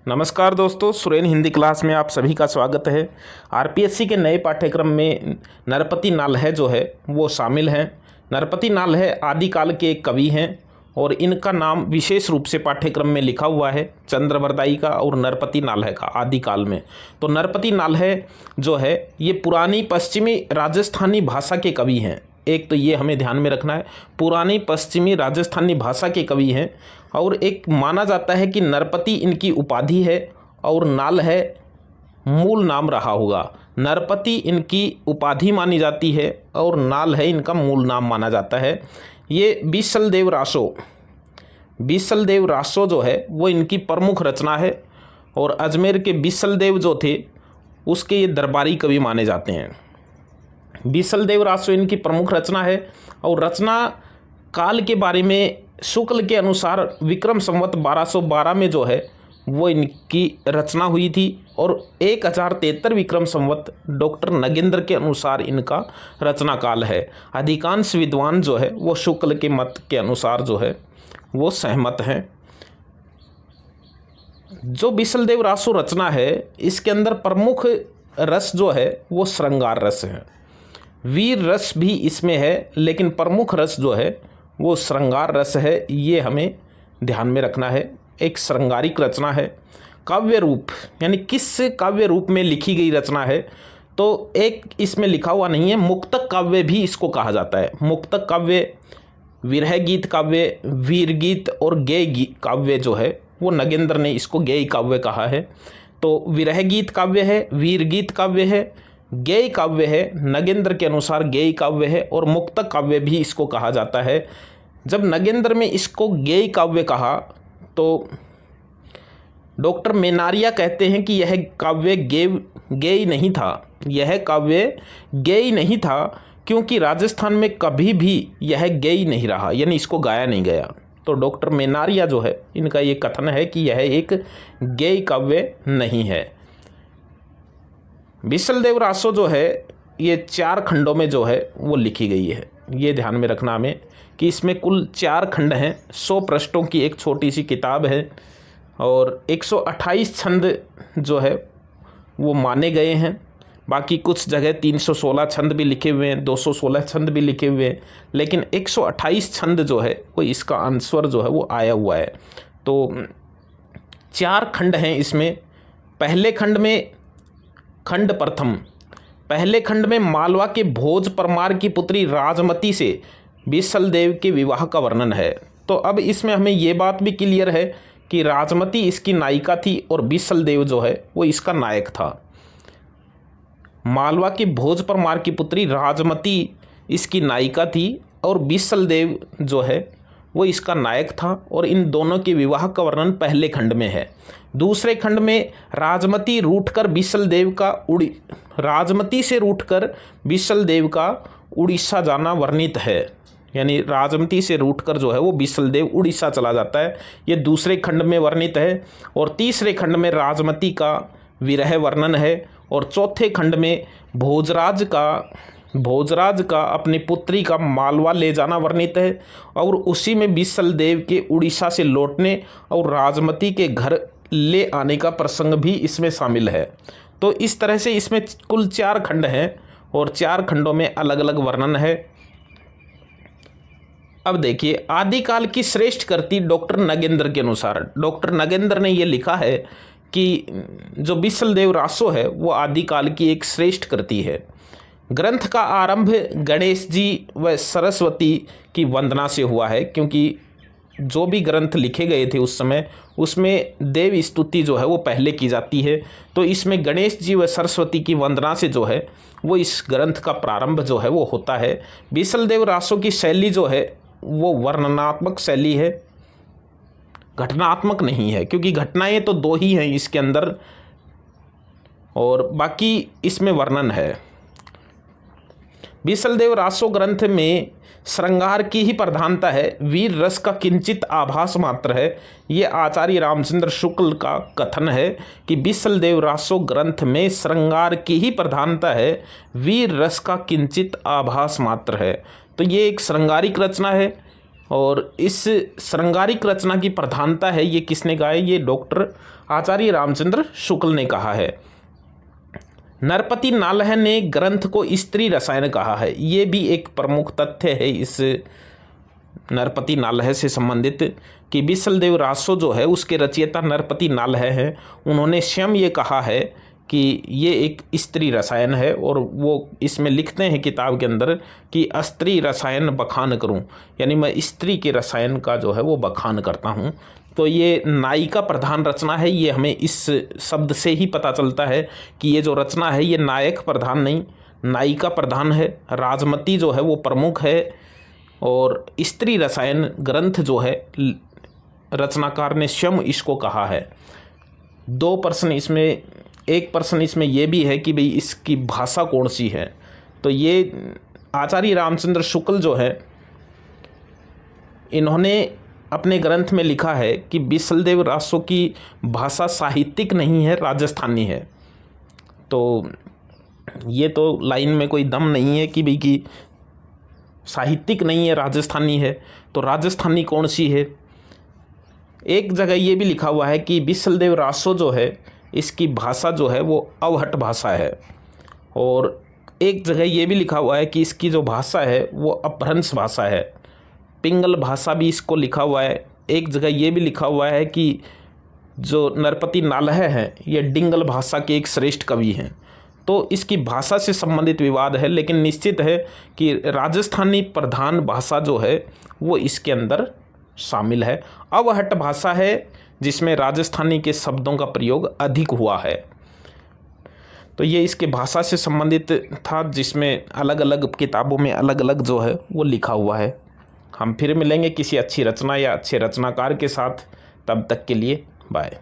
नमस्कार दोस्तों, सुरेन हिंदी क्लास में आप सभी का स्वागत है। आरपीएससी के नए पाठ्यक्रम में नरपति नाल्हे जो है वो शामिल हैं। नरपति नाल्हे आदिकाल के एक कवि हैं और इनका नाम विशेष रूप से पाठ्यक्रम में लिखा हुआ है, चंद्रवरदाई का और नरपति नाल्हे का आदिकाल में। तो नरपति नाल्हे जो है ये पुरानी पश्चिमी राजस्थानी भाषा के कवि हैं। एक तो ये हमें ध्यान में रखना है, पुरानी पश्चिमी राजस्थानी भाषा के कवि हैं। और एक माना जाता है कि नरपति इनकी उपाधि है और नाल्हे मूल नाम रहा होगा। नरपति इनकी उपाधि मानी जाती है और नाल्हे इनका मूल नाम माना जाता है। ये बीसलदेव रासो जो है वो इनकी प्रमुख रचना है और अजमेर के बीसलदेव जो थे उसके ये दरबारी कवि माने जाते हैं। बीसलदेव रासो इनकी प्रमुख रचना है और रचना काल के बारे में शुक्ल के अनुसार विक्रम संवत 1212 में जो है वो इनकी रचना हुई थी और 1073 विक्रम संवत डॉक्टर नगेंद्र के अनुसार इनका रचना काल है। अधिकांश विद्वान जो है वो शुक्ल के मत के अनुसार जो है वो सहमत हैं। जो बीसलदेव रासो रचना है इसके अंदर प्रमुख रस जो है वो श्रृंगार रस है। वीर रस भी इसमें है, लेकिन प्रमुख रस जो है वो श्रृंगार रस है। ये हमें ध्यान में रखना है। एक श्रृंगारिक रचना है। काव्य रूप यानी किस काव्य रूप में लिखी गई रचना है, तो एक इसमें लिखा हुआ नहीं है, मुक्तक काव्य भी इसको कहा जाता है। मुक्तक काव्य, विरह गीत काव्य, वीर गीत और गेय काव्य जो है वो नगेंद्र ने इसको गेय काव्य कहा है। तो विरह गीत काव्य है, वीर गीत काव्य है, गेय काव्य है, नगेंद्र के अनुसार गेय काव्य है और मुक्तक काव्य भी इसको कहा जाता है। जब नगेंद्र में इसको गेय काव्य कहा तो डॉक्टर मेनारिया कहते हैं कि यह काव्य गेय नहीं था। यह काव्य गेय नहीं था क्योंकि राजस्थान में कभी भी यह गेय नहीं रहा, यानी इसको गाया नहीं गया। तो डॉक्टर मेनारिया जो है इनका ये कथन है कि यह एक गेय काव्य नहीं है। बीसलदेव रासो जो है ये 4 खंडों में जो है वो लिखी गई है। ये ध्यान में रखना हमें कि इसमें कुल 4 खंड हैं। 100 पृष्ठों की एक छोटी सी किताब है और 128 छंद जो है वो माने गए हैं। बाकी कुछ जगह 316 छंद भी लिखे हुए हैं, 216 छंद भी लिखे हुए हैं, लेकिन 128 छंद जो है वो इसका आंसर जो है वो आया हुआ है। तो 4 खंड हैं इसमें। पहले खंड में खंड प्रथम, पहले खंड में मालवा के भोज परमार की पुत्री राजमती से बीसलदेव के विवाह का वर्णन है। तो अब इसमें हमें ये बात भी क्लियर है कि राजमती इसकी नायिका थी और बीसलदेव जो है वो इसका नायक था। मालवा के भोज परमार की पुत्री राजमती इसकी नायिका थी और बीसलदेव जो है वो इसका नायक था और इन दोनों के विवाह का वर्णन पहले खंड में है। दूसरे खंड में राजमती से रूठकर बीसलदेव का उड़ीसा जाना वर्णित है। यानी राजमती से रूठकर जो है वो बीसलदेव उड़ीसा चला जाता है, ये दूसरे खंड में वर्णित है। और तीसरे खंड में राजमती का विरह वर्णन है और चौथे खंड में भोजराज का अपनी पुत्री का मालवा ले जाना वर्णित है और उसी में बीसलदेव के उड़ीसा से लौटने और राजमती के घर ले आने का प्रसंग भी इसमें शामिल है। तो इस तरह से इसमें कुल 4 खंड हैं और 4 खंडों में अलग अलग वर्णन है। अब देखिए, आदिकाल की श्रेष्ठ कृति डॉक्टर नगेंद्र के अनुसार, डॉक्टर नगेंद्र ने ये लिखा है कि जो बीसलदेव रासो है वो आदिकाल की एक श्रेष्ठ कृति है। ग्रंथ का आरंभ गणेश जी व सरस्वती की वंदना से हुआ है, क्योंकि जो भी ग्रंथ लिखे गए थे उस समय उसमें देव स्तुति जो है वो पहले की जाती है। तो इसमें गणेश जी व सरस्वती की वंदना से जो है वो इस ग्रंथ का प्रारंभ जो है वो होता है। बीसलदेव रासो की शैली जो है वो वर्णनात्मक शैली है, घटनात्मक नहीं है, क्योंकि घटनाएं तो 2 ही हैं इसके अंदर और बाकी इसमें वर्णन है। बीसलदेव रासो ग्रंथ में श्रृंगार की ही प्रधानता है, वीर रस का किंचित आभास मात्र है। ये आचार्य रामचंद्र शुक्ल का कथन है कि बीसलदेव रासो ग्रंथ में श्रृंगार की ही प्रधानता है, वीर रस का किंचित आभास मात्र है। तो ये एक श्रृंगारिक रचना है और इस श्रृंगारिक रचना की प्रधानता है, ये किसने कहा है? ये डॉक्टर आचार्य रामचंद्र शुक्ल ने कहा है। नरपति नालह ने ग्रंथ को स्त्री रसायन कहा है, ये भी एक प्रमुख तथ्य है इस नरपति नालह से संबंधित कि विशलदेव रासो जो है उसके रचयिता नरपति नालह हैं। उन्होंने स्वयं ये कहा है कि ये एक स्त्री रसायन है, और वो इसमें लिखते हैं किताब के अंदर कि स्त्री रसायन बखान करूं, यानी मैं स्त्री के रसायन का जो है वो बखान करता हूं। तो ये नायिका प्रधान रचना है, ये हमें इस शब्द से ही पता चलता है कि ये जो रचना है ये नायक प्रधान नहीं, नायिका प्रधान है। राजमती जो है वो प्रमुख है, और स्त्री रसायन ग्रंथ जो है रचनाकार ने स्वयं इसको कहा है। 2 प्रश्न इसमें, एक प्रश्न इसमें यह भी है कि भाई इसकी भाषा कौन सी है। तो ये आचार्य रामचंद्र शुक्ल जो है इन्होंने अपने ग्रंथ में लिखा है कि विशलदेव रासो की भाषा साहित्यिक नहीं है, राजस्थानी है। तो ये तो लाइन में कोई दम नहीं है कि भाई कि साहित्यिक नहीं है, राजस्थानी है। तो राजस्थानी कौन सी है? एक जगह ये भी लिखा हुआ है कि विशलदेव रासो जो है इसकी भाषा जो है वो अवहट भाषा है, और एक जगह ये भी लिखा हुआ है कि इसकी जो भाषा है वो अपभ्रंश भाषा है, पिंगल भाषा भी इसको लिखा हुआ है। एक जगह ये भी लिखा हुआ है कि जो नरपति नालह हैं ये डिंगल भाषा के एक श्रेष्ठ कवि हैं। तो इसकी भाषा से संबंधित विवाद है, लेकिन निश्चित है कि राजस्थानी प्रधान भाषा जो है वो इसके अंदर शामिल है। अवहट भाषा है जिसमें राजस्थानी के शब्दों का प्रयोग अधिक हुआ है। तो ये इसके भाषा से संबंधित था, जिसमें अलग अलग किताबों में अलग अलग जो है वो लिखा हुआ है। हम फिर मिलेंगे किसी अच्छी रचना या अच्छे रचनाकार के साथ, तब तक के लिए बाय।